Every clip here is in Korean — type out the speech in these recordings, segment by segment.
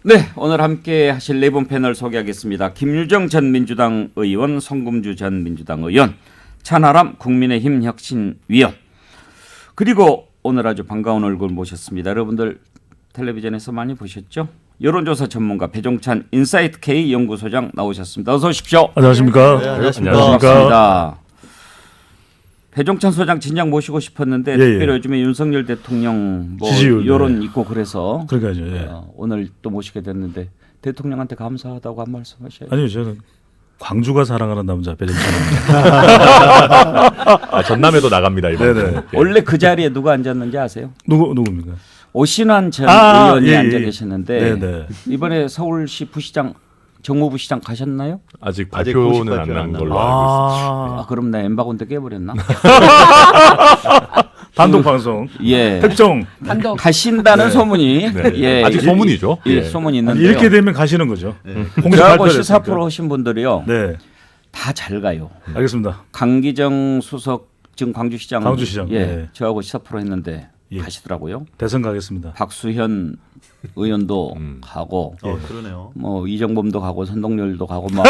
네, 오늘 함께 하실 네 분 패널 소개하겠습니다. 김유정 전 민주당 의원, 성금주 전 민주당 의원, 천하람 국민의힘 혁신위원, 그리고 오늘 아주 반가운 얼굴 모셨습니다. 여러분들 텔레비전에서 많이 보셨죠? 여론조사 전문가 배종찬 인사이트 K 연구소장 나오셨습니다. 어서 오십시오. 안녕하십니까? 네, 안녕하십니까? 반갑습니다. 배종찬 소장 진작 모시고 싶었는데 예, 특별히 예. 요즘에 윤석열 대통령 뭐 지지율, 여론 네. 있고 그래서 그러니까요. 예. 오늘 또 모시게 됐는데 대통령한테 감사하다고 한 말씀 하셔야죠. 아니요, 저는 광주가 사랑하는 남자 배정찬입니다. 전남에도 나갑니다 이번. 네네. 원래 그 자리에 누가 앉았는지 아세요? 누구입니까? 오신환 전 아, 의원이 예, 앉아 예. 계셨는데 네네. 이번에 서울시 부시장 정무부시장 가셨나요? 아직 아직 발표는 공식 안 발표는 난 안 걸로 알고 있습니다. 아 그럼 나 엠바고인데 깨버렸나? 단독 방송 예. 특종. 단독. 가신다는 소문이 네. 예. 아직 소문이죠. 예, 예. 소문이 아니, 있는데요. 이렇게 되면 가시는 거죠. 공식 저하고 발표를 시사 했으니까. 프로 하신 분들이요. 네, 다 잘 가요. 알겠습니다. 강기정 수석 지금 광주시장 광주시장, 예. 네. 저하고 시사 프로 했는데 예. 가시더라고요. 대선 가겠습니다. 박수현 의원도 가고 그러네요. 뭐 이정범도 가고 선동열도 가고 막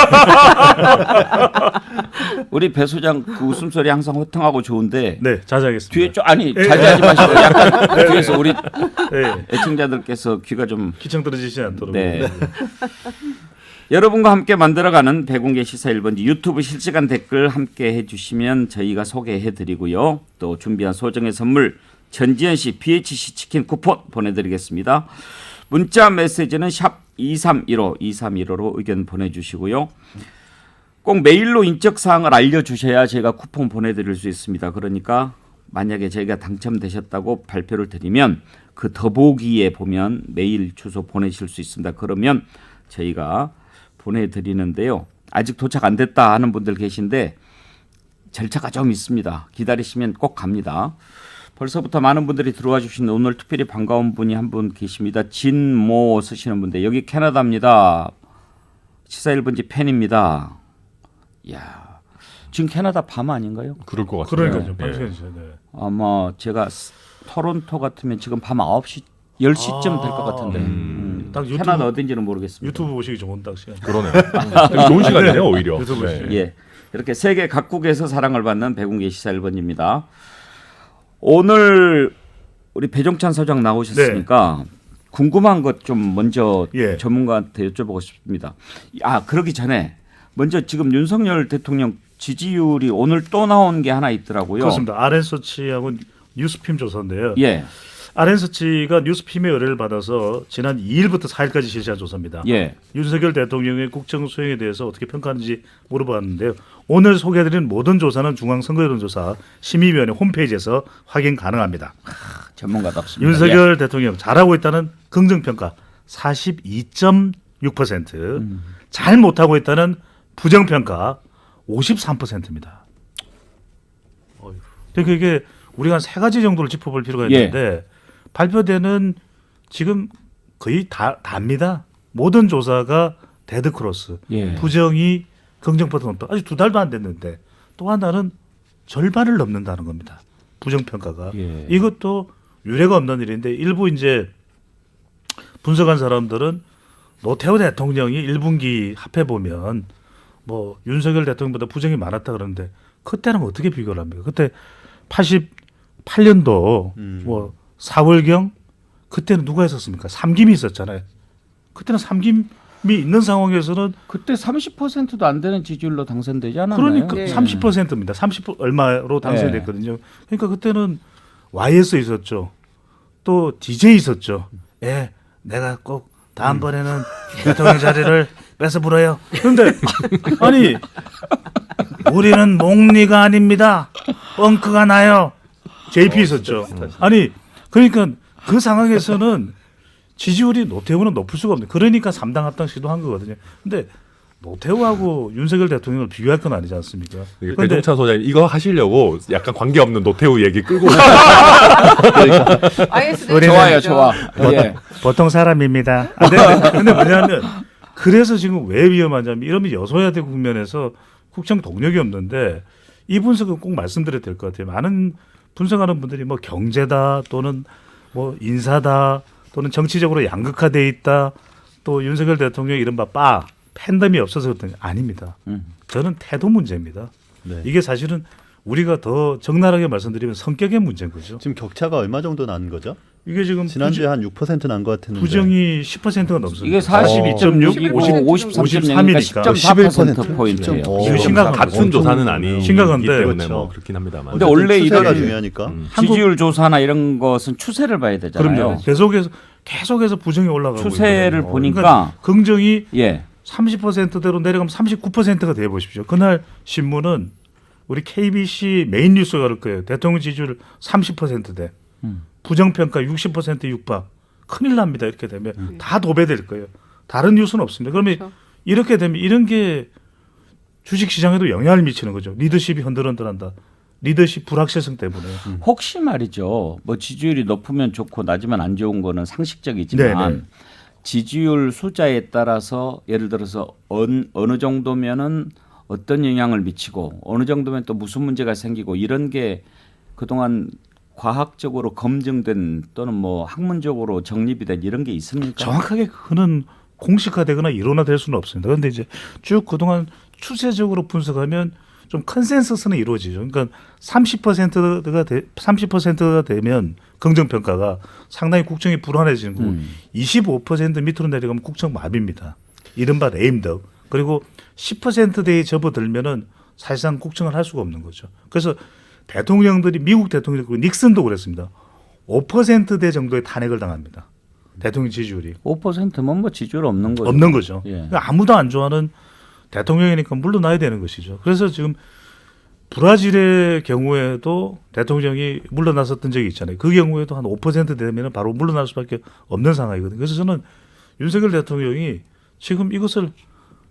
우리 배 소장 그 웃음소리 항상 호탕하고 좋은데 네, 자제하겠습니다. 뒤에 좀 아니 예. 자제하지 마시고 약간 뒤에서 우리 네, 애청자들께서 귀가 좀 기청 떨어지지 않도록. 네. 여러분과 함께 만들어가는 배공개 시사 1번지 유튜브 실시간 댓글 함께 해주시면 저희가 소개해드리고요. 또 준비한 소정의 선물 전지현 씨 BHC 치킨 쿠폰 보내드리겠습니다. 문자 메시지는 샵 2315로 의견 보내주시고요. 꼭 메일로 인적 사항을 알려주셔야 제가 쿠폰 보내드릴 수 있습니다. 그러니까 만약에 저희가 당첨되셨다고 발표를 드리면 그 더보기에 보면 메일 주소 보내실 수 있습니다. 그러면 저희가 보내드리는데요. 아직 도착 안 됐다 하는 분들 계신데 절차가 좀 있습니다. 기다리시면 꼭 갑니다. 벌써부터 많은 분들이 들어와 주신 오늘 특별히 반가운 분이 한 분 계십니다. 진모 쓰시는 분인데 여기 캐나다입니다. 시사 1번지 팬입니다. 이야, 지금 캐나다 밤 아닌가요? 그럴 것 같습니다. 그러니까요. 예. 방송해주세요. 네. 아마 제가 토론토 같으면 지금 밤 9시 10시쯤 될 것 같은데 딱 유튜브- 캐나다 어딘지는 모르겠습니다. 유튜브 보시기 좋은 딱 시간. 그러네요. 되게 좋은 시간이네요 오히려. 유튜브 네. 보시기. 예, 이렇게 세계 각국에서 사랑을 받는 배공개 시사 1번입니다. 오늘 우리 배종찬 소장 나오셨으니까 궁금한 것 좀 먼저 예. 전문가한테 여쭤보고 싶습니다. 아 그러기 전에 먼저 지금 윤석열 대통령 지지율이 오늘 또 나온 게 하나 있더라고요. 그렇습니다. 아랜서치하고 뉴스핌 조사인데요. 예, 아랜서치가 뉴스핌의 의뢰를 받아서 지난 2일부터 4일까지 실시한 조사입니다. 예, 윤석열 대통령의 국정 수행에 대해서 어떻게 평가하는지 물어봤는데요. 오늘 소개해드린 모든 조사는 중앙선거여론조사 심의위원회 홈페이지에서 확인 가능합니다. 전문가답습니다. 윤석열 대통령 잘하고 있다는 긍정평가 42.6%, 잘 못하고 있다는 부정평가 53%입니다. 그러니까 이게 우리가 한 세 가지 정도를 짚어볼 필요가 있는데 발표되는 지금 거의 답니다. 모든 조사가 데드크로스, 예. 부정이 긍정보다 높다. 아직 2달도 안 됐는데 또 하나는 절반을 넘는다는 겁니다. 부정평가가. 예. 이것도 유례가 없는 일인데 일부 이제 분석한 사람들은 노태우 대통령이 1분기 합해보면 뭐 윤석열 대통령보다 부정이 많았다 그러는데 그때는 어떻게 비교를 합니까? 그때 88년도 뭐 4월경 그때는 누가 했었습니까? 삼김이 있었잖아요. 그때는 삼김이 있는 상황에서는 그때 30%도 안 되는 지지율로 당선되지 않았나요? 그러니까 네. 30%입니다. 30 얼마로 당선됐거든요. 그러니까 그때는 YS 있었죠. 또 DJ 있었죠. 예, 내가 꼭 다음번에는 대통령 자리를 뺏어 불어요. 그런데 아니 우리는 목리가 아닙니다. 뻥크가 나요. JP 있었죠. 아니 그러니까 그 상황에서는 지지율이 노태우는 높을 수가 없네. 그러니까 3당 합당 시도한 거거든요. 근데 노태우하고 윤석열 대통령을 비교할 건 아니지 않습니까? 이게 근데 배종찬 소장님 이거 하시려고 약간 관계없는 노태우 얘기 끌고 IS도 좋아요, 좋아. 예. 보통 사람입니다. 근데 뭐냐면 그래서 지금 왜 위험하냐면 이러면 여소야대 국면에서 국정 동력이 없는데 이 분석은 꼭 말씀드려야 될 것 같아요. 많은 분석하는 분들이 뭐 경제다 또는 뭐 인사다 또는 정치적으로 양극화돼 있다 또 윤석열 대통령 이른바 팬덤이 없어서 그랬더니 아닙니다. 저는 태도 문제입니다. 네. 이게 사실은 우리가 더 적나라하게 말씀드리면 성격의 문제인 거죠. 지금 격차가 얼마 정도 나는 거죠? 이게 지금 지난주에 한 6% 난 것 같은데. 부정이 10%가 넘습니다. 이게 42.6이고 53.0이니까 10.4%포인트예요. 이거 심각한 같은 조사는 아니기 심각한데. 때문에 그렇죠. 뭐 그렇긴 합니다만. 근데 원래 추세가 이런 중요하니까. 지지율 조사나 이런 것은 추세를 봐야 되잖아요. 그럼요. 계속해서 부정이 올라가고 추세를 있거든요. 보니까 그러니까 긍정이 예. 30%대로 내려가면 39%가 돼 보십시오. 그날 신문은 우리 KBC 메인 뉴스가 그럴 거예요. 대통령 지지율 30%대. 부정평가 60% 육박. 큰일 납니다. 이렇게 되면 다 도배될 거예요. 다른 뉴스는 없습니다. 그러면 이렇게 되면 이런 게 주식시장에도 영향을 미치는 거죠. 리더십이 흔들흔들한다. 리더십 불확실성 때문에. 혹시 말이죠. 뭐 지지율이 높으면 좋고 낮으면 안 좋은 거는 상식적이지만 네네. 지지율 숫자에 따라서 예를 들어서 어느 정도면은 어떤 영향을 미치고 어느 정도면 또 무슨 문제가 생기고 이런 게 그동안 과학적으로 검증된 또는 뭐 학문적으로 정립이 된 이런 게 있습니까? 정확하게 그는 공식화되거나 이론화될 수는 없습니다. 그런데 이제 쭉 그동안 추세적으로 분석하면 좀 컨센서스는 이루어지죠. 그러니까 30%가 되면 긍정 평가가 상당히 국정이 불안해지는 거고 25% 밑으로 내려가면 국정 마비입니다. 이른바 레임덕. 그리고 10%대에 접어들면은 사실상 국정을 할 수가 없는 거죠. 그래서 대통령들이 미국 대통령 그리고 닉슨도 그랬습니다. 5%대 정도의 탄핵을 당합니다. 대통령 지지율이 5%면 뭐 지지율 없는 거죠. 없는 거죠. 예. 그러니까 아무도 안 좋아하는 대통령이니까 물러나야 되는 것이죠. 그래서 지금 브라질의 경우에도 대통령이 물러났었던 적이 있잖아요. 그 경우에도 한 5% 되면 바로 물러날 수밖에 없는 상황이거든요. 그래서 저는 윤석열 대통령이 지금 이것을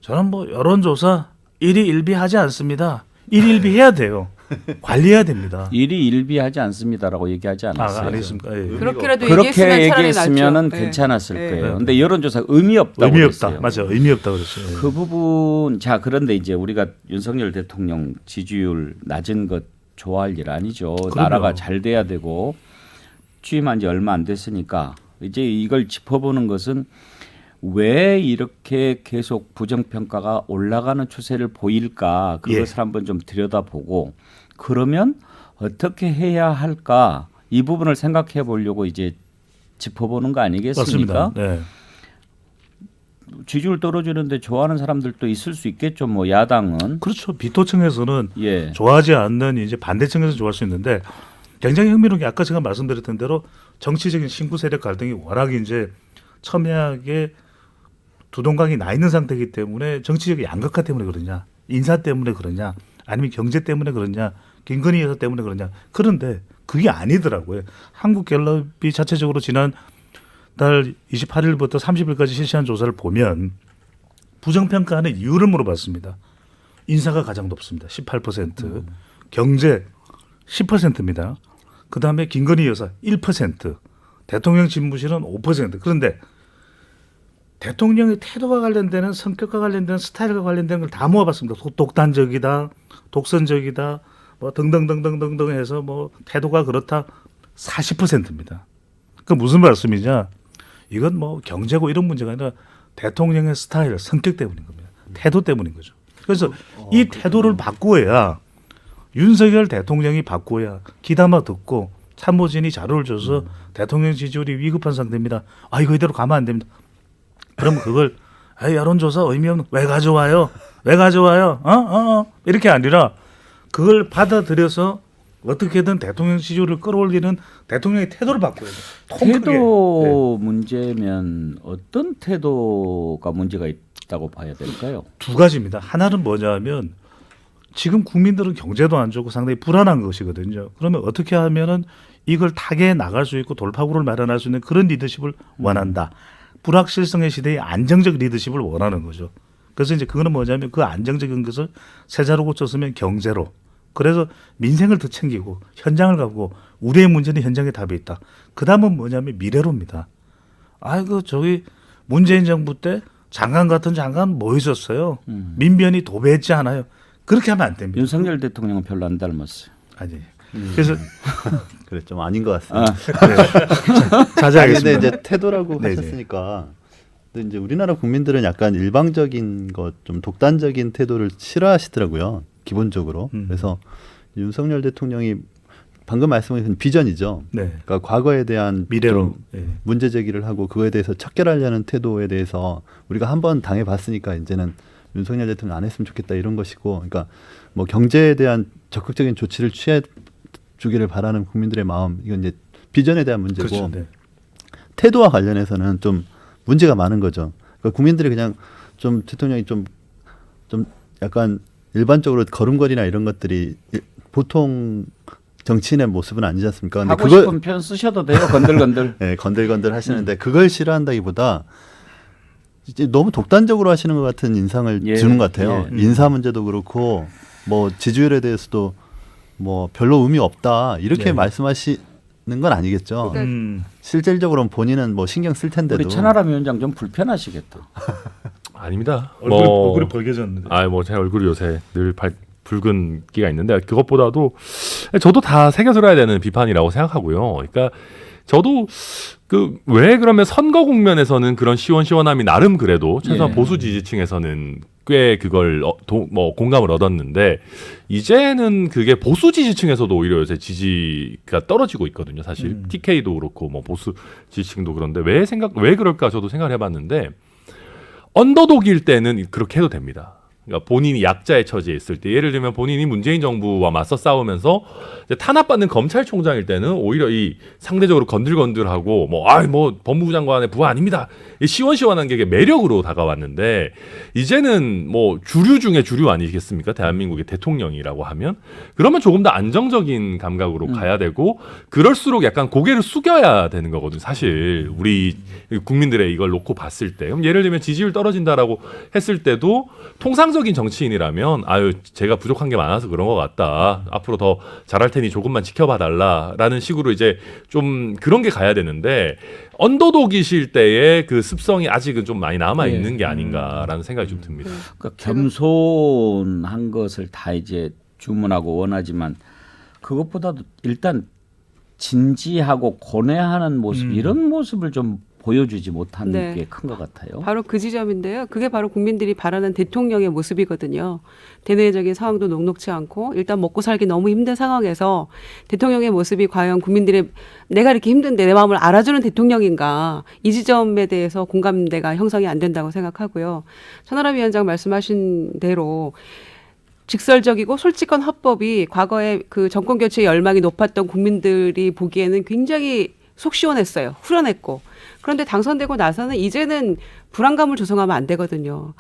저는 뭐 여론조사 일희일비하지 않습니다. 일희일비해야 돼요. 관리해야 됩니다. 일희일비하지 않습니다라고 얘기하지 않았어요. 안 했습니까? 예. 그렇게라도 그렇게 얘기했으면 얘기했으면은 낫죠. 괜찮았을 네. 거예요. 근데 여론조사 의미 없다고 의미 없다. 그랬어요. 맞아요. 의미 없다 그랬어요. 예. 그 부분 자 그런데 이제 우리가 윤석열 대통령 지지율 낮은 것 좋아할 일 아니죠. 그럼요. 나라가 잘 돼야 되고 취임한 지 얼마 안 됐으니까 이제 이걸 짚어보는 것은 왜 이렇게 계속 부정평가가 올라가는 추세를 보일까 그것을 예. 한번 좀 들여다보고 그러면 어떻게 해야 할까 이 부분을 생각해 보려고 이제 짚어보는 거 아니겠습니까? 맞습니다. 네. 지지율 떨어지는데 좋아하는 사람들도 있을 수 있겠죠. 뭐 야당은 그렇죠. 비토층에서는 예. 좋아하지 않는 이제 반대층에서 좋아할 수 있는데 굉장히 흥미로운 게 아까 제가 말씀드렸던 대로 정치적인 신구 세력 갈등이 워낙 이제 첨예하게 두동강이 나 있는 상태이기 때문에 정치적 양극화 때문에 그러냐, 인사 때문에 그러냐, 아니면 경제 때문에 그러냐, 김건희 여사 때문에 그러냐. 그런데 그게 아니더라고요. 한국갤럽이 자체적으로 지난 달 28일부터 30일까지 실시한 조사를 보면 부정평가하는 이유를 물어봤습니다. 인사가 가장 높습니다. 18%. 경제 10%입니다. 그다음에 김건희 여사 1%. 대통령 집무실은 5%. 그런데 대통령의 태도와 관련되는 성격과 관련되는 스타일과 관련된 걸 다 모아봤습니다. 독단적이다, 독선적이다, 뭐 등등등등등등 해서 뭐 태도가 그렇다 40%입니다. 그 무슨 말씀이냐? 이건 뭐 경제고 이런 문제가 아니라 대통령의 스타일, 성격 때문인 겁니다. 태도 때문인 거죠. 그래서 이 태도를 바꾸어야 윤석열 대통령이 바꾸어야 귀담아 듣고 참모진이 자료를 줘서 대통령 지지율이 위급한 상태입니다. 아 이거 이대로 가면 안 됩니다. 그럼 그걸 여론조사 의미 없는 왜 가져와요? 왜 가져와요? 이렇게 아니라 그걸 받아들여서 어떻게든 대통령 지지율을 끌어올리는 대통령의 태도를 바꿔야 돼요. 태도 문제면 어떤 태도가 문제가 있다고 봐야 될까요? 두 가지입니다. 하나는 뭐냐면 지금 국민들은 경제도 안 좋고 상당히 불안한 것이거든요. 그러면 어떻게 하면은 이걸 타개해 나갈 수 있고 돌파구를 마련할 수 있는 그런 리더십을 원한다. 불확실성의 시대에 안정적 리더십을 원하는 거죠. 그래서 이제 그거는 뭐냐면 그 안정적인 것을 세자로 고쳤으면 경제로. 그래서 민생을 더 챙기고 현장을 가고 우리의 문제는 현장에 답이 있다. 그 다음은 뭐냐면 미래로입니다. 아이고 저기 문재인 정부 때 장관 같은 장관 뭐 있었어요. 민변이 도배했지 않아요. 그렇게 하면 안 됩니다. 윤석열 대통령은 별로 안 닮았어요. 아니. 그래서 그래 좀 아닌 것 같습니다. 자제하겠습니다. 근데 이제 태도라고 네네. 하셨으니까 근데 이제 우리나라 국민들은 약간 일방적인 것, 좀 독단적인 태도를 싫어하시더라고요. 기본적으로. 그래서 윤석열 대통령이 방금 말씀하신 비전이죠. 네. 그러니까 과거에 대한 미래로. 좀 예. 문제 제기를 하고 그거에 대해서 척결하려는 태도에 대해서 우리가 한번 당해봤으니까 이제는 윤석열 대통령 안 했으면 좋겠다 이런 것이고, 그러니까 뭐 경제에 대한 적극적인 조치를 취해 주기를 바라는 국민들의 마음, 이건 이제 비전에 대한 문제고, 그렇죠. 네. 태도와 관련해서는 좀 문제가 많은 거죠. 그러니까 국민들이 그냥 좀 대통령이 좀 약간 일반적으로 걸음걸이나 이런 것들이 보통 정치인의 모습은 아니지 않습니까? 근데 하고 싶은 표현 쓰셔도 돼요. 건들건들. 네, 건들건들 하시는데 그걸 싫어한다기보다 이제 너무 독단적으로 하시는 것 같은 인상을 예, 주는 것 같아요. 예. 인사 문제도 그렇고 뭐 지지율에 대해서도 뭐 별로 의미 없다 이렇게 네. 말씀하시는 건 아니겠죠. 실질적으로는 본인은 뭐 신경 쓸 텐데도. 우리 천하람 위원장 좀 불편하시겠다. 아닙니다. 얼굴이 벌개졌는데. 제 얼굴이 요새 늘 붉은 기가 있는데 그것보다도 저도 다 새겨 들어야 되는 비판이라고 생각하고요. 그러니까 저도 왜 그러면 선거 국면에서는 그런 시원시원함이 나름 그래도 최소한 예. 보수 지지층에서는 꽤 그걸 공감을 얻었는데 이제는 그게 보수 지지층에서도 오히려 요새 지지가 떨어지고 있거든요. 사실 TK도 그렇고 뭐 보수 지지층도 그런데 왜 그럴까 저도 생각을 해봤는데 언더독일 때는 그렇게 해도 됩니다. 그러니까 본인이 약자의 처지에 있을 때, 예를 들면 본인이 문재인 정부와 맞서 싸우면서 이제 탄압받는 검찰총장일 때는 오히려 이 상대적으로 건들건들하고 뭐 법무부 장관의 부하 아닙니다. 이 시원시원한 게 매력으로 다가왔는데 이제는 뭐 주류 중에 주류 아니겠습니까? 대한민국의 대통령이라고 하면 그러면 조금 더 안정적인 감각으로 가야 되고 그럴수록 약간 고개를 숙여야 되는 거거든요. 사실 우리 국민들의 이걸 놓고 봤을 때, 그럼 예를 들면 지지율 떨어진다라고 했을 때도 통상적인 정치인이라면 제가 부족한 게 많아서 그런 것 같다. 앞으로 더 잘할 테니 조금만 지켜봐 달라라는 식으로 이제 좀 그런 게 가야 되는데 언더독이실 때의 그 습성이 아직은 좀 많이 남아 있는 게 아닌가라는 생각이 좀 듭니다. 그러니까 겸손한 것을 다 이제 주문하고 원하지만 그것보다도 일단 진지하고 고뇌하는 모습 이런 모습을 좀 보여주지 못한 네. 게 큰 것 같아요. 바로 그 지점인데요. 그게 바로 국민들이 바라는 대통령의 모습이거든요. 대내적인 상황도 녹록치 않고 일단 먹고 살기 너무 힘든 상황에서 대통령의 모습이 과연 국민들의 내가 이렇게 힘든데 내 마음을 알아주는 대통령인가, 이 지점에 대해서 공감대가 형성이 안 된다고 생각하고요. 천하람 위원장 말씀하신 대로 직설적이고 솔직한 화법이 과거에 그 정권 교체 열망이 높았던 국민들이 보기에는 굉장히 속 시원했어요. 후련했고. 그런데 당선되고 나서는 이제는 불안감을 조성하면 안 되거든요.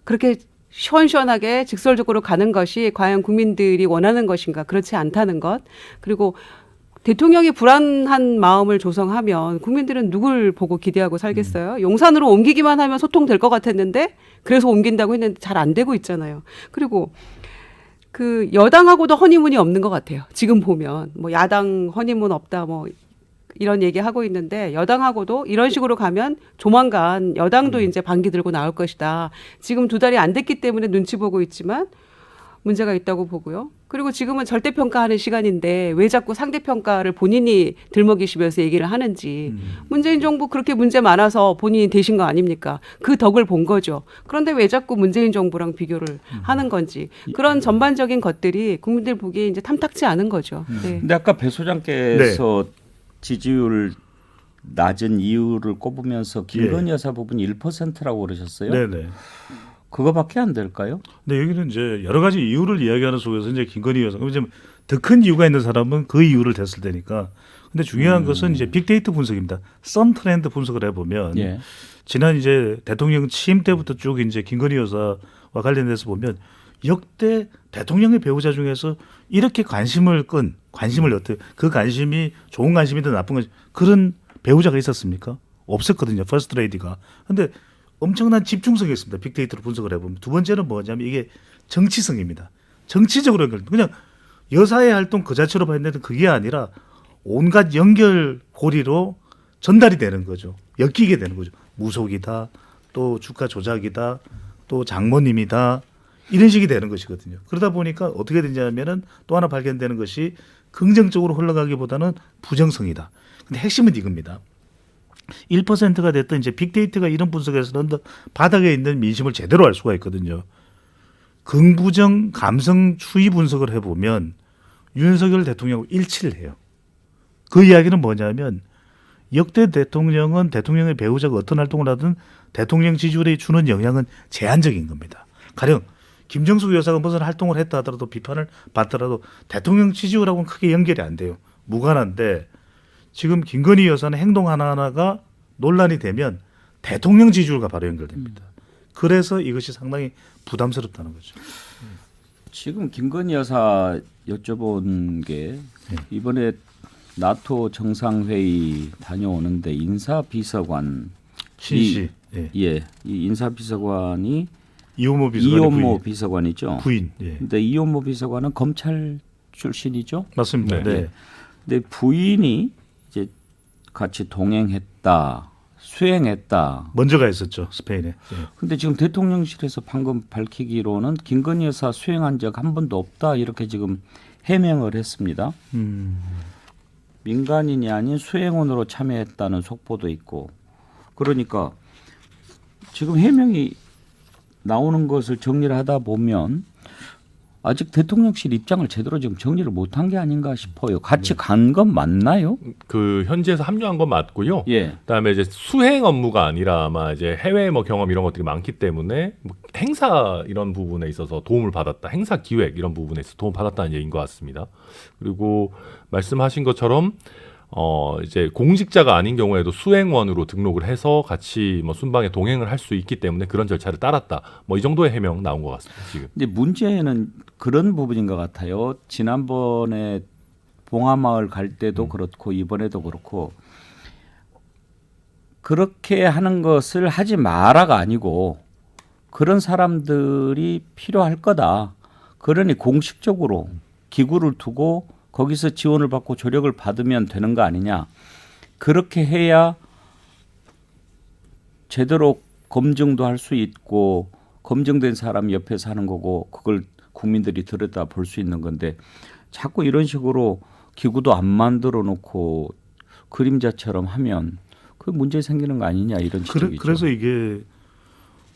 그렇게 시원시원하게 직설적으로 가는 것이 과연 국민들이 원하는 것인가, 그렇지 않다는 것. 그리고 대통령이 불안한 마음을 조성하면 국민들은 누굴 보고 기대하고 살겠어요? 용산으로 옮기기만 하면 소통될 것 같았는데 그래서 옮긴다고 했는데 잘 안 되고 있잖아요. 그리고 그 여당하고도 허니문이 없는 것 같아요. 지금 보면 뭐 야당 허니문 없다 뭐 이런 얘기 하고 있는데 여당하고도 이런 식으로 가면 조만간 여당도 이제 반기 들고 나올 것이다. 지금 2달이 안 됐기 때문에 눈치 보고 있지만 문제가 있다고 보고요. 그리고 지금은 절대평가하는 시간인데 왜 자꾸 상대평가를 본인이 들먹이시면서 얘기를 하는지. 문재인 정부 그렇게 문제 많아서 본인이 되신 거 아닙니까? 그 덕을 본 거죠. 그런데 왜 자꾸 문재인 정부랑 비교를 하는 건지. 그런 전반적인 것들이 국민들 보기에 이제 탐탁치 않은 거죠. 네. 근데 아까 배 소장께서 지지율 낮은 이유를 꼽으면서 김건희 여사 부분 1%라고 그러셨어요. 네네. 그거밖에 안 될까요? 근데 여기는 이제 여러 가지 이유를 이야기하는 속에서 이제 김건희 여사, 그럼 더 큰 이유가 있는 사람은 그 이유를 댔을 테니까. 근데 중요한 것은 이제 빅데이터 분석입니다. 선 트렌드 분석을 해보면 예. 지난 이제 대통령 취임 때부터 쭉 이제 김건희 여사와 관련돼서 보면 역대 대통령의 배우자 중에서 이렇게 관심을 어떻게 그 관심이 좋은 관심이든 나쁜 관심 그런 배우자가 있었습니까? 없었거든요. 퍼스트 레이디가. 근데 엄청난 집중성이 있습니다. 빅데이터로 분석을 해보면. 두 번째는 뭐냐면 이게 정치성입니다. 정치적으로 그냥 여사의 활동 그 자체로 봤는데 그게 아니라 온갖 연결고리로 전달이 되는 거죠. 엮이게 되는 거죠. 무속이다, 또 주가 조작이다, 또 장모님이다, 이런 식이 되는 것이거든요. 그러다 보니까 어떻게 되냐면은 또 하나 발견되는 것이 긍정적으로 흘러가기보다는 부정성이다. 근데 핵심은 이겁니다. 1%가 됐든 이제 빅데이터가 이런 분석에서는 바닥에 있는 민심을 제대로 알 수가 있거든요. 긍부정 감성 추이 분석을 해보면 윤석열 대통령하고 일치를 해요. 그 이야기는 뭐냐면 역대 대통령은 대통령의 배우자가 어떤 활동을 하든 대통령 지지율에 주는 영향은 제한적인 겁니다. 가령 김정숙 여사가 무슨 활동을 했다 하더라도 비판을 받더라도 대통령 지지율하고는 크게 연결이 안 돼요. 무관한데 지금 김건희 여사는 행동 하나하나가 논란이 되면 대통령 지지율과 바로 연결됩니다. 그래서 이것이 상당히 부담스럽다는 거죠. 지금 김건희 여사 여쭤본 게 이번에 나토 정상회의 다녀오는데 인사비서관 신씨, 이 인사비서관이 이호모 비서관의 이혼모 비서관이죠. 부인. 예. 근데 이혼모 비서관은 검찰 출신이죠. 맞습니다. 네. 네. 근데 부인이 이제 같이 동행했다, 수행했다. 먼저 가 있었죠 스페인에. 예. 근데 지금 대통령실에서 방금 밝히기로는 김건희 여사 수행한 적 한 번도 없다 이렇게 지금 해명을 했습니다. 민간인이 아닌 수행원으로 참여했다는 속보도 있고 그러니까 지금 해명이 나오는 것을 정리를 하다 보면 아직 대통령실 입장을 제대로 지금 정리를 못한 게 아닌가 싶어요. 같이 간 건 맞나요? 그 현지에서 합류한 건 맞고요. 예. 그다음에 이제 수행 업무가 아니라 아마 이제 해외 뭐 경험 이런 것들이 많기 때문에 뭐 행사 이런 부분에 있어서 도움을 받았다. 행사 기획 이런 부분에 있어서 도움 받았다는 얘기인 것 같습니다. 그리고 말씀하신 것처럼 이제 공직자가 아닌 경우에도 수행원으로 등록을 해서 같이 뭐 순방에 동행을 할 수 있기 때문에 그런 절차를 따랐다. 뭐 이 정도의 해명 나온 것 같습니다. 지금. 근데 문제는 그런 부분인 것 같아요. 지난번에 봉하마을 갈 때도 그렇고 이번에도 그렇고 그렇게 하는 것을 하지 마라가 아니고 그런 사람들이 필요할 거다. 그러니 공식적으로 기구를 두고 거기서 지원을 받고 조력을 받으면 되는 거 아니냐. 그렇게 해야 제대로 검증도 할 수 있고 검증된 사람 옆에서 하는 거고 그걸 국민들이 들여다 볼 수 있는 건데 자꾸 이런 식으로 기구도 안 만들어 놓고 그림자처럼 하면 그 문제 생기는 거 아니냐 이런 지적이죠. 그래서 이게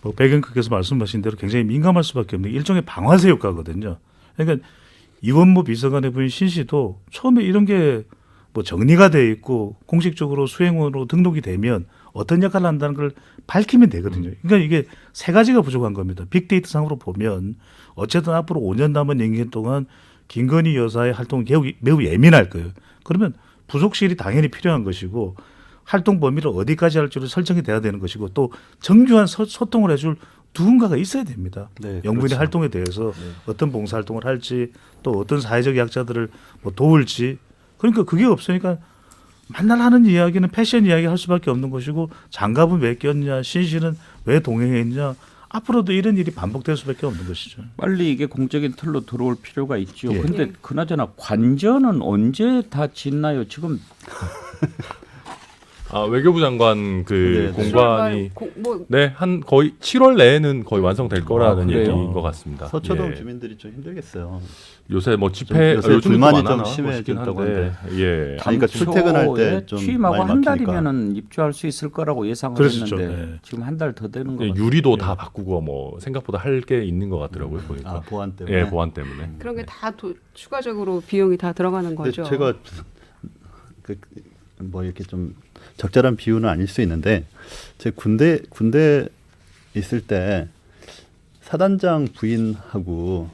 뭐 백영크께서 말씀하신 대로 굉장히 민감할 수밖에 없는 게 일종의 방아쇠 효과거든요. 그러니까 이원모 비서관의 부인 신 씨도 처음에 이런 게 뭐 정리가 돼 있고 공식적으로 수행원으로 등록이 되면 어떤 역할을 한다는 걸 밝히면 되거든요. 그러니까 이게 세 가지가 부족한 겁니다. 빅데이터 상으로 보면 어쨌든 앞으로 5년 남은 임기 동안 김건희 여사의 활동은 매우 예민할 거예요. 그러면 부속실이 당연히 필요한 것이고 활동 범위를 어디까지 할지를 설정이 돼야 되는 것이고 또 정교한 소통을 해줄 누군가가 있어야 됩니다. 네, 영부인의 그렇죠. 활동에 대해서 어떤 봉사활동을 할지 또 어떤 사회적 약자들을 뭐 도울지 그러니까 그게 없으니까 만날 하는 이야기는 패션 이야기 할 수밖에 없는 것이고 장갑은 왜 꼈냐 신씨는 왜 동행했냐 앞으로도 이런 일이 반복될 수밖에 없는 것이죠. 빨리 이게 공적인 틀로 들어올 필요가 있죠. 예. 근데 그나저나 관전은 언제 다 짓나요? 지금 외교부 장관 그 네, 네. 공관이 뭐 네, 한 거의 7월 내에는 거의 완성될 거라는 그래요? 얘기인 것 같습니다. 서초동 예. 주민들이 좀 힘들겠어요. 요새 뭐 집회 요새 요즘은 불만이 안 좀 하나 심해졌다고 싶긴 한데, 예. 그러니까 출퇴근할 때 좀 취임하고 많이 한 막히니까. 달이면은 입주할 수 있을 거라고 예상을 그랬었죠. 했는데 네. 지금 한 달 더 되는 거 예, 같아요. 유리도 다 바꾸고 뭐 생각보다 할 게 있는 것 같더라고요 보니까. 아, 보안 때문에. 예, 보안 때문에. 그런 게 다 추가적으로 비용이 다 들어가는 근데 거죠. 제가 뭐 이렇게 좀 적절한 비유는 아닐 수 있는데 제 군대 있을 때 사단장 부인하고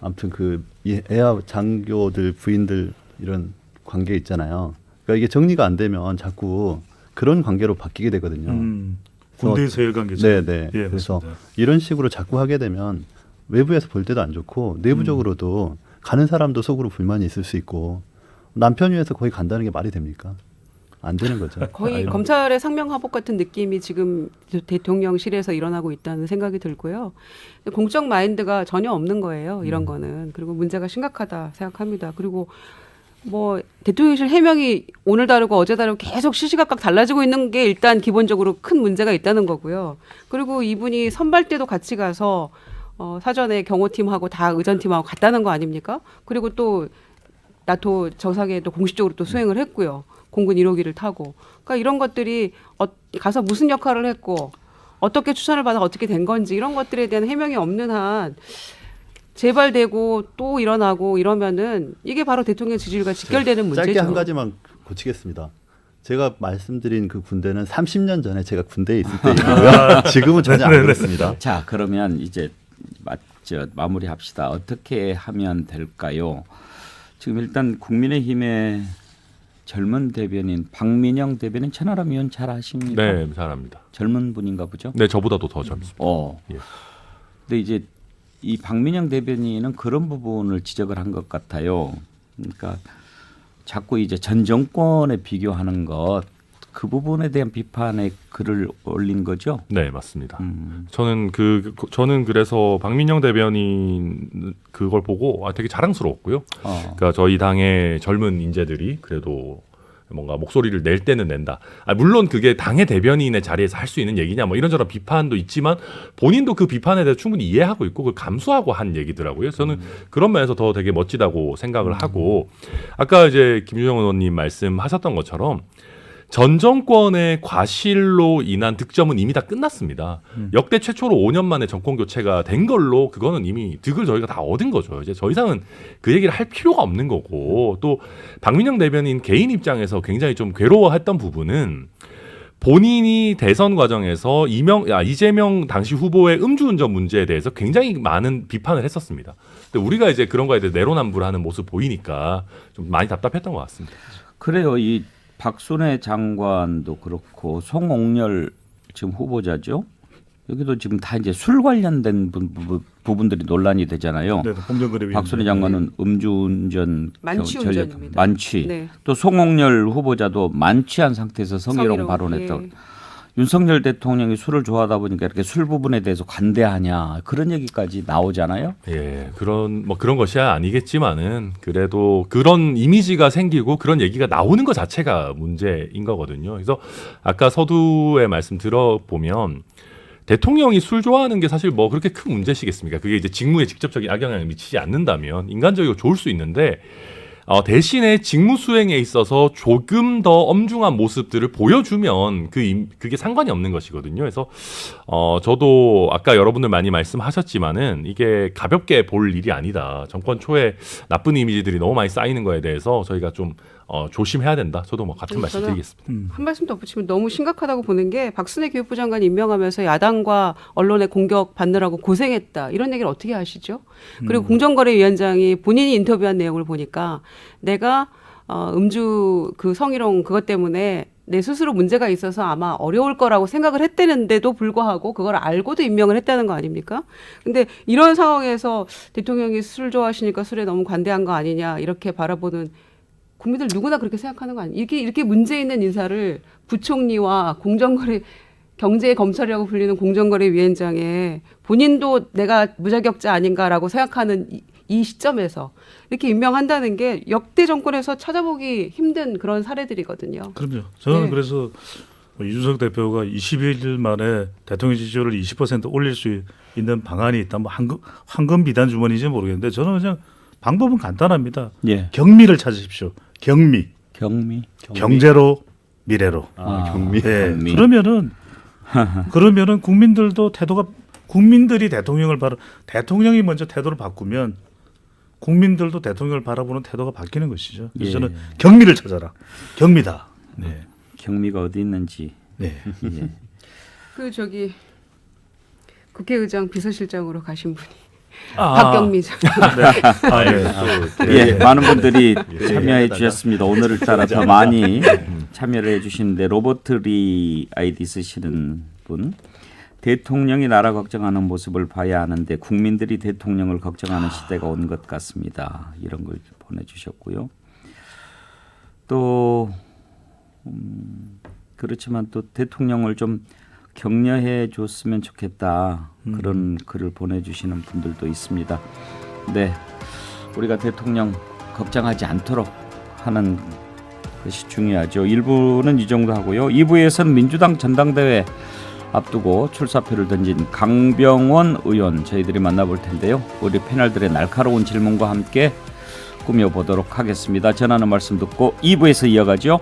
아무튼 그 애아 장교들 부인들 이런 관계 있잖아요. 그러니까 이게 정리가 안 되면 자꾸 그런 관계로 바뀌게 되거든요. 군대의 서열 관계죠. 네네. 예, 그래서 맞습니다. 이런 식으로 자꾸 하게 되면 외부에서 볼 때도 안 좋고 내부적으로도 가는 사람도 속으로 불만이 있을 수 있고 남편 위해서 거기 간다는 게 말이 됩니까? 안 되는 거죠. 거의 이런 검찰의 상명하복 같은 느낌이 지금 대통령실에서 일어나고 있다는 생각이 들고요. 공적 마인드가 전혀 없는 거예요. 이런 거는. 그리고 문제가 심각하다 생각합니다. 그리고 뭐 대통령실 해명이 오늘 다르고 어제 다르고 계속 시시각각 달라지고 있는 게 일단 기본적으로 큰 문제가 있다는 거고요. 그리고 이분이 선발 때도 같이 가서 사전에 경호팀하고 다 의전팀하고 갔다는 거 아닙니까? 그리고 또 나토 정상회의도 공식적으로 또 수행을 했고요. 공군 1호기를 타고. 그러니까 이런 것들이 가서 무슨 역할을 했고 어떻게 추천을 받아 어떻게 된 건지 이런 것들에 대한 해명이 없는 한 재발되고 또 일어나고 이러면은 이게 바로 대통령 지지율과 직결되는 문제죠. 짧게 한 가지만 고치겠습니다. 제가 말씀드린 그 군대는 30년 전에 제가 군대에 있을 때이고요. 지금은 전혀 안 그렇습니다. 자, 그러면 이제 마무리합시다. 어떻게 하면 될까요? 지금 일단 국민의힘의 젊은 대변인 박민영 대변인 천하람 의원 잘 아십니까? 네, 잘합니다. 젊은 분인가 보죠? 네, 저보다도 더 젊습니다. 예. 근데 이제 이 박민영 대변인은 그런 부분을 지적을 한 것 같아요. 그러니까 자꾸 이제 전 정권에 비교하는 것, 그 부분에 대한 비판의 글을 올린 거죠. 네, 맞습니다. 저는 그래서 박민영 대변인 그걸 보고 되게 자랑스러웠고요. 그러니까 저희 당의 젊은 인재들이 그래도 뭔가 목소리를 낼 때는 낸다. 물론 그게 당의 대변인의 자리에서 할 수 있는 얘기냐 뭐 이런저런 비판도 있지만 본인도 그 비판에 대해서 충분히 이해하고 있고 그걸 감수하고 한 얘기더라고요. 저는 그런 면에서 더 되게 멋지다고 생각을 하고 아까 이제 김유정 의원님 말씀하셨던 것처럼 전 정권의 과실로 인한 득점은 이미 다 끝났습니다. 역대 최초로 5년 만에 정권 교체가 된 걸로 그거는 이미 득을 저희가 다 얻은 거죠. 이제 더 이상은 그 얘기를 할 필요가 없는 거고 또 박민영 대변인 개인 입장에서 굉장히 좀 괴로워했던 부분은 본인이 대선 과정에서 이재명 당시 후보의 음주운전 문제에 대해서 굉장히 많은 비판을 했었습니다. 근데 우리가 이제 그런 거에 대해 내로남불하는 모습 보이니까 좀 많이 답답했던 것 같습니다. 그래요. 이 박순애 장관도 그렇고 송옥렬 지금 후보자죠. 여기도 지금 다 이제 술 관련된 부분들이 논란이 되잖아요. 네, 공정거래 박순애 장관은 음주운전, 만취운전입니다. 만취. 네. 또 송옥렬 후보자도 만취한 상태에서 성희롱 발언했다. 예. 윤석열 대통령이 술을 좋아하다 보니까 이렇게 술 부분에 대해서 관대하냐 그런 얘기까지 나오잖아요. 예, 그런 것이야 아니겠지만은 그래도 그런 이미지가 생기고 그런 얘기가 나오는 것 자체가 문제인 거거든요. 그래서 아까 서두의 말씀 들어보면 대통령이 술 좋아하는 게 사실 뭐 그렇게 큰 문제시겠습니까? 그게 이제 직무에 직접적인 악영향을 미치지 않는다면 인간적이고 좋을 수 있는데 대신에 직무 수행에 있어서 조금 더 엄중한 모습들을 보여주면 그게 상관이 없는 것이거든요. 그래서 저도 아까 여러분들 많이 말씀하셨지만은 이게 가볍게 볼 일이 아니다. 정권 초에 나쁜 이미지들이 너무 많이 쌓이는 거에 대해서 저희가 좀 조심해야 된다. 저도 뭐 같은 말씀 드리겠습니다. 한 말씀 덧붙이면 너무 심각하다고 보는 게 박순애 교육부 장관 임명하면서 야당과 언론의 공격 받느라고 고생했다. 이런 얘기를 어떻게 하시죠? 그리고 공정거래위원장이 본인이 인터뷰한 내용을 보니까 내가 음주 그 성희롱 그것 때문에 내 스스로 문제가 있어서 아마 어려울 거라고 생각을 했다는데도 불구하고 그걸 알고도 임명을 했다는 거 아닙니까? 근데 이런 상황에서 대통령이 술 좋아하시니까 술에 너무 관대한 거 아니냐 이렇게 바라보는 국민들 누구나 그렇게 생각하는 거 아니에요. 이렇게 문제 있는 인사를 부총리와 공정거래 경제 검찰이라고 불리는 공정거래위원장에 본인도 내가 무자격자 아닌가라고 생각하는 이 시점에서 이렇게 임명한다는 게 역대 정권에서 찾아보기 힘든 그런 사례들이거든요. 그럼요. 저는 네. 그래서 이준석 대표가 21일 만에 대통령 지지율을 20% 올릴 수 있는 방안이 있다. 뭐 황금 비단 주머니인지 모르겠는데 저는 그냥 방법은 간단합니다. 예. 경미를 찾으십시오. 경미. 경제로 미래로. 경미. 네. 경미. 그러면은 국민들이 대통령이 먼저 태도를 바꾸면 국민들도 대통령을 바라보는 태도가 바뀌는 것이죠. 그래서 예. 저는 경미를 찾아라. 경미다. 네. 경미가 어디 있는지. 네. 예. 국회의장 비서실장으로 가신 분이 아. 박경미 장관. 예, 많은 분들이 참여해 주셨습니다. 오늘을 따라 더 많이 참여를 해 주시는데 로버트리 아이디 쓰시는 분 대통령이 나라 걱정하는 모습을 봐야 하는데 국민들이 대통령을 걱정하는 시대가 온 것 같습니다. 이런 걸 보내주셨고요. 또 그렇지만 또 대통령을 좀 격려해 줬으면 좋겠다. 그런 글을 보내주시는 분들도 있습니다. 네, 우리가 대통령 걱정하지 않도록 하는 것이 중요하죠. 1부는 이 정도 하고요. 2부에서는 민주당 전당대회 앞두고 출사표를 던진 강병원 의원 저희들이 만나볼 텐데요. 우리 패널들의 날카로운 질문과 함께 꾸며보도록 하겠습니다. 전하는 말씀 듣고 2부에서 이어가죠.